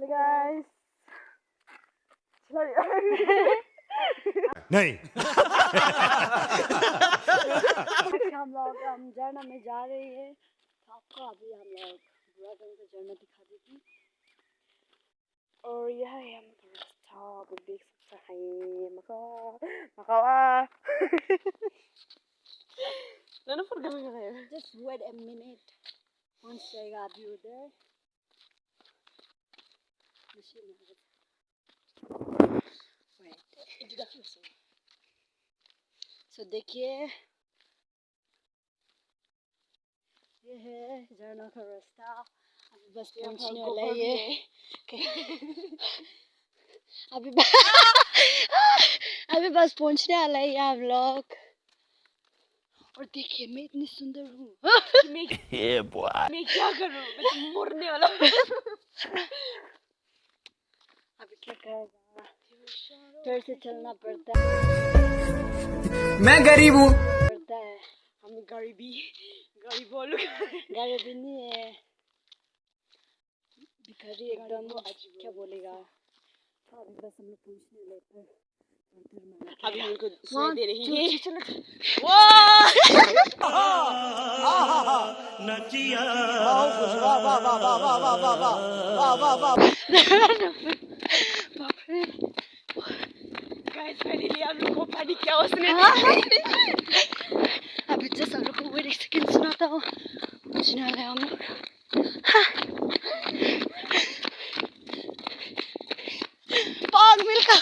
guys. नहीं हम लोग झरना में जा रहे हैं तो आपको अभी हम लोग बुरागन का झरना दिखा देगी और यह है हम रास्ता आप देख सकते हैं मकावा just wait a minute once I got you there wait so देखिए ये है झरना का रास्ता अभी बस पहुंचने वाला है ये अभी बस पहुंचने वाला है हम लोग और देखिए मैं इतनी सुंदर हूँ मैं क्या करूँ मैं तो मरने वाला हूँ अभी क्या करेगा फिर से चलना पड़ता है मैं गरीब हूँ हम गरीबी नहीं है भिखारी एकदम क्या बोलेगा अभी बस हम लोग पूछने लेते हैं अभी हमको सुनाई दे रही है नचिया गाइस फाइनली हम लोग को पानी क्या उसने अभी जस्ट हम लोग को वेट एक सेकंड सुनाता हूँ पूछने वाले हम लोग पाग मिलकर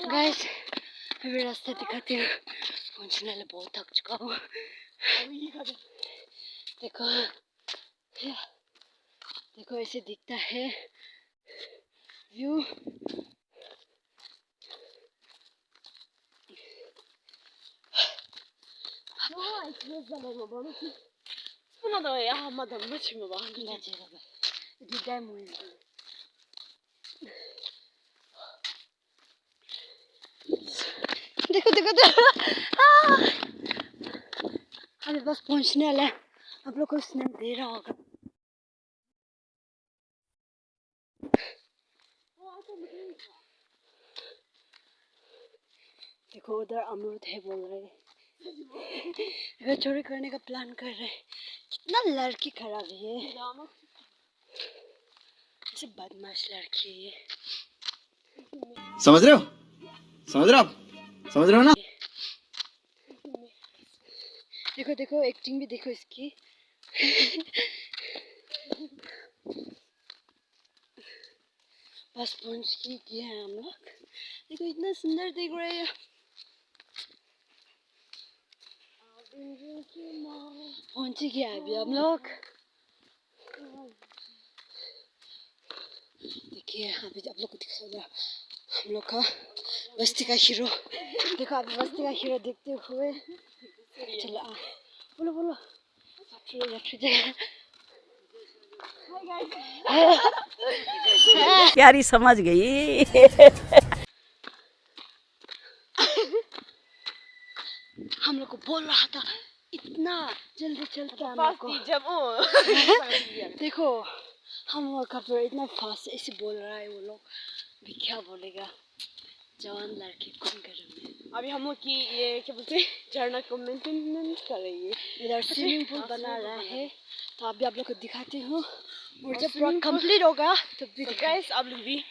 गाइस अभी रास्ता दिखाती हूँ पहुँचने वाले बहुत थक चुका हूँ देखो देखो ऐसे दिखता है व्यू देखो देखो अभी बस पहुंचने वाला है आप लोग को स्नैप दे रहा होगा देखो उधर अमरूद है बोल रहे चोरी करने का प्लान कर रहे कितना लड़की खराब है ये ऐसे बदमाश लड़की है ये समझ रहे हो आप समझ रहे हो ना देखो देखो एक्टिंग भी देखो इसकी बस पहुंच गए हैं हम लोग देखो इतना सुंदर दिख रहे हैं पहुंच गया अभी हम लोग देखिए अभी आप लोग को दिखाएगा हम लोग का बस्ती का हीरो देखो अभी बस्ती का हीरो देखते हुए चलो बोलो प्यारी समझ गई हम लोग को बोल रहा था इतना जल्दी चलता है हम लोग को देखो हम लोग का पर इतना फास्ट ऐसे बोल रहा है वो लोग भी क्या बोलेगा जवान लड़की कौन करेंगे अभी हम लोग की ये क्या बोलते हैं झरना को मेंटेनेंस कर रही है इधर स्विमिंग पूल बना रहा है तो अभी आप लोग को दिखाती हूँ और जब पूरा कंप्लीट होगा तो गाइस आप लोग भी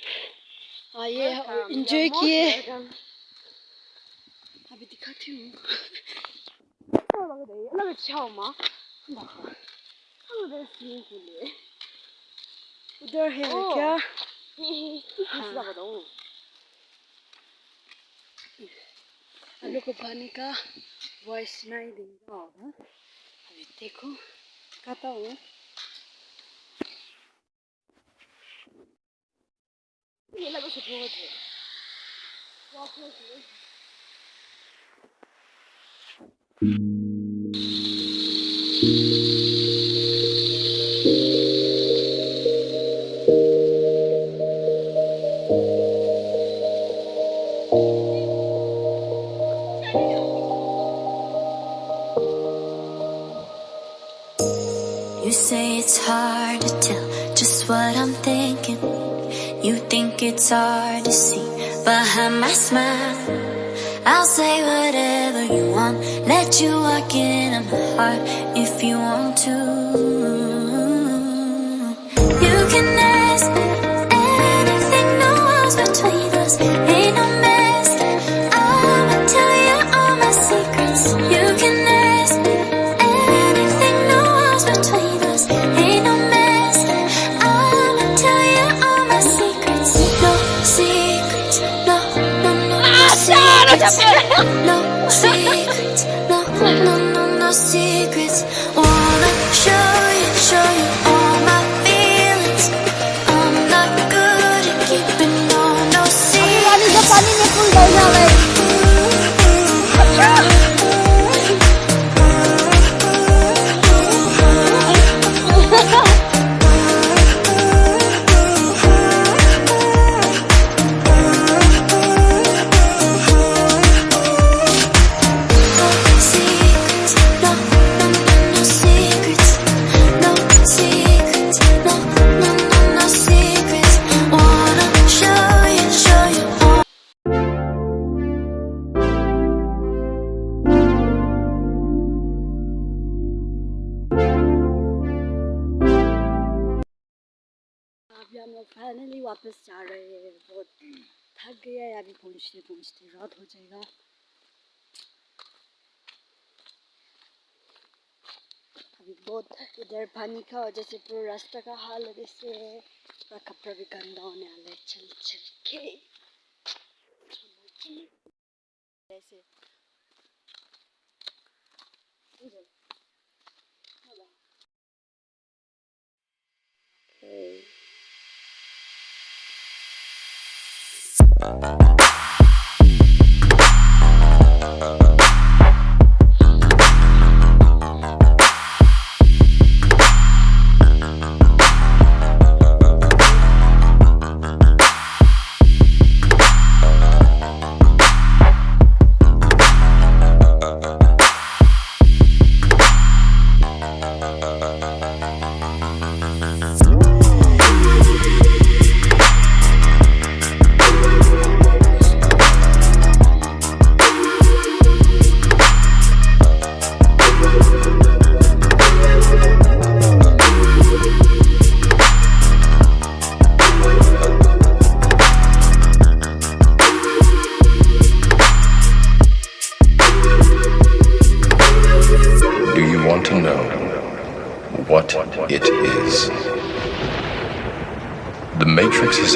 आइए और एंजॉय किए अभी दिखाती हूँ उधर है क्या आप लोग को पानी का वॉइस सुनाई देगा होगा अभी देखो दिखाता हूँ ये लगा सब बहुत है I'm thinking. You think it's hard to see behind my smile. I'll say whatever you want, let you walk into my heart if you want to. You can ask anything, no walls between us, ain't no mess. I'ma tell you all my secrets. You can ask anything, no walls between us, ain't no mess. I'ma tell you all my secrets. No secrets, no, no, no, no secrets. No secrets, no, no, no, no secrets. Wanna show you all my feelings. I'm not good at keeping no secrets. अभी हम लोग finally वापस जा रहे हैं। बहुत थक गया है अभी पहुँचते पहुँचते रात हो जाएगा। अभी बहुत इधर पानी का वजह से पूरा रास्ता का हालत इससे पूरा कपड़ा भी गंदा होने वाला है। चल चल के ऐसे To know what it is. The Matrix is